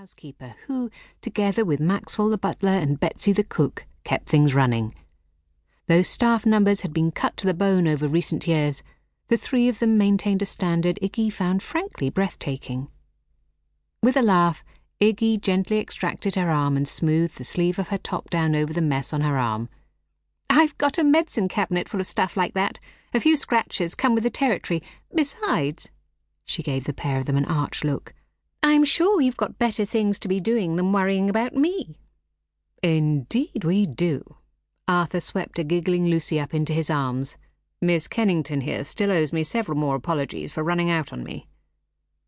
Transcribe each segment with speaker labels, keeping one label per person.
Speaker 1: housekeeper who, together with Maxwell the butler and Betsy the cook, kept things running. Though staff numbers had been cut to the bone over recent years, the three of them maintained a standard Iggy found frankly breathtaking. With a laugh, Iggy gently extracted her arm and smoothed the sleeve of her top down over the mess on her arm. "I've got a medicine cabinet full of stuff like that. A few scratches come with the territory. Besides," she gave the pair of them an arch look, "I'm sure you've got better things to be doing than worrying about me." "Indeed we do." Arthur swept a giggling Lucy up into his arms. "Miss Kennington here still owes me several more apologies for running out on me."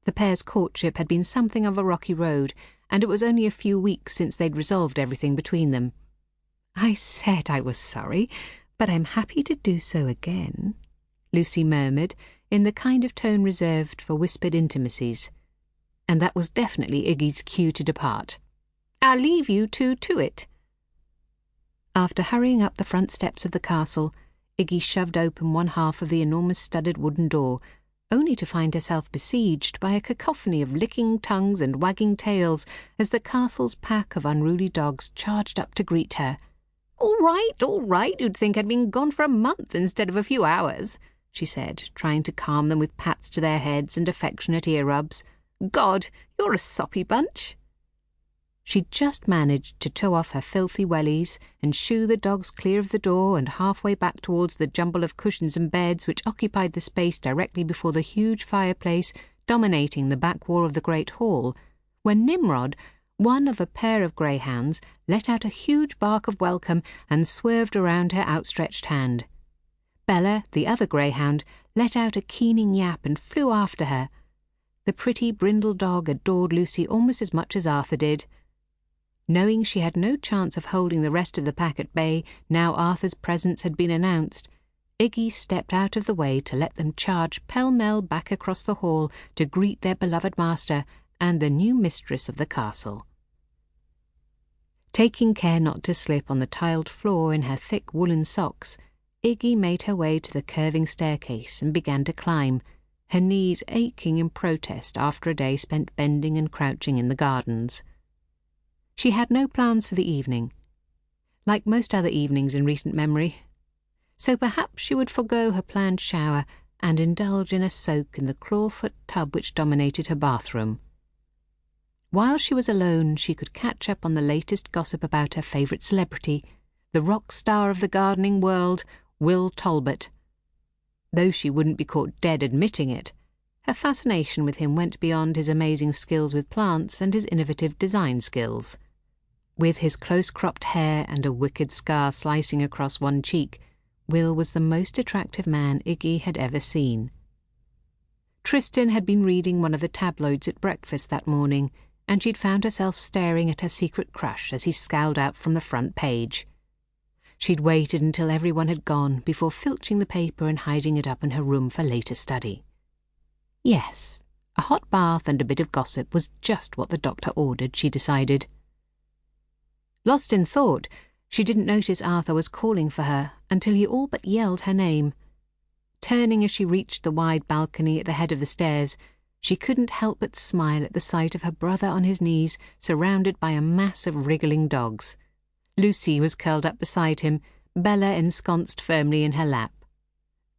Speaker 1: The pair's courtship had been something of a rocky road, and it was only a few weeks since they'd resolved everything between them. "I said I was sorry, but I'm happy to do so again," Lucy murmured, in the kind of tone reserved for whispered intimacies. And that was definitely Iggy's cue to depart. "I'll leave you two to it." After hurrying up the front steps of the castle, Iggy shoved open one half of the enormous studded wooden door, only to find herself besieged by a cacophony of licking tongues and wagging tails as the castle's pack of unruly dogs charged up to greet her. All right, you'd think I'd been gone for a month instead of a few hours," she said, trying to calm them with pats to their heads and affectionate ear-rubs. "God, you're a soppy bunch." She'd just managed to tow off her filthy wellies and shoo the dogs clear of the door and halfway back towards the jumble of cushions and beds which occupied the space directly before the huge fireplace dominating the back wall of the great hall, when Nimrod, one of a pair of greyhounds, let out a huge bark of welcome and swerved around her outstretched hand. Bella, the other greyhound, let out a keening yap and flew after her. The pretty brindle dog adored Lucy almost as much as Arthur did. Knowing she had no chance of holding the rest of the pack at bay now Arthur's presence had been announced, Iggy stepped out of the way to let them charge pell-mell back across the hall to greet their beloved master and the new mistress of the castle. Taking care not to slip on the tiled floor in her thick woolen socks, Iggy made her way to the curving staircase and began to climb, her knees aching in protest after a day spent bending and crouching in the gardens. She had no plans for the evening, like most other evenings in recent memory, so perhaps she would forego her planned shower and indulge in a soak in the clawfoot tub which dominated her bathroom. While she was alone, she could catch up on the latest gossip about her favourite celebrity, the rock star of the gardening world, Will Talbot. Though she wouldn't be caught dead admitting it, her fascination with him went beyond his amazing skills with plants and his innovative design skills. With his close-cropped hair and a wicked scar slicing across one cheek, Will was the most attractive man Iggy had ever seen. Tristan had been reading one of the tabloids at breakfast that morning, and she'd found herself staring at her secret crush as he scowled out from the front page. She'd waited until everyone had gone before filching the paper and hiding it up in her room for later study. Yes, a hot bath and a bit of gossip was just what the doctor ordered, she decided. Lost in thought, she didn't notice Arthur was calling for her until he all but yelled her name. Turning as she reached the wide balcony at the head of the stairs, she couldn't help but smile at the sight of her brother on his knees, surrounded by a mass of wriggling dogs. Lucy was curled up beside him, Bella ensconced firmly in her lap.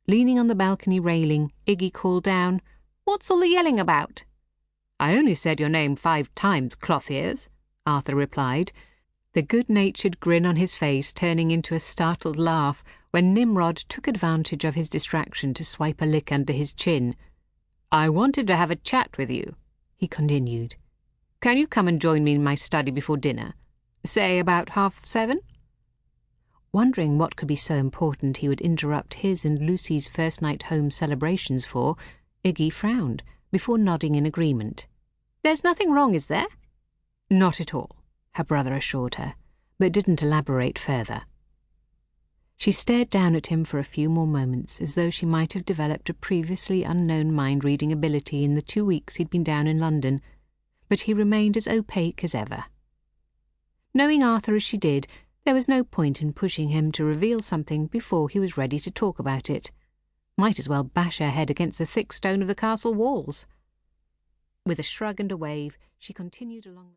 Speaker 1: Leaning on the balcony railing, Iggy called down, "What's all the yelling about?" "I only said your name 5 times, cloth-ears," Arthur replied, the good-natured grin on his face turning into a startled laugh when Nimrod took advantage of his distraction to swipe a lick under his chin. "I wanted to have a chat with you," he continued. "Can you come and join me in my study before dinner? Say about 7:30? Wondering what could be so important he would interrupt his and Lucy's first night home celebrations for, Iggy frowned, before nodding in agreement. "There's nothing wrong, is there?" "Not at all," her brother assured her, but didn't elaborate further. She stared down at him for a few more moments, as though she might have developed a previously unknown mind-reading ability in the 2 weeks he'd been down in London, but he remained as opaque as ever. Knowing Arthur as she did, there was no point in pushing him to reveal something before he was ready to talk about it. Might as well bash her head against the thick stone of the castle walls. With a shrug and a wave, she continued along the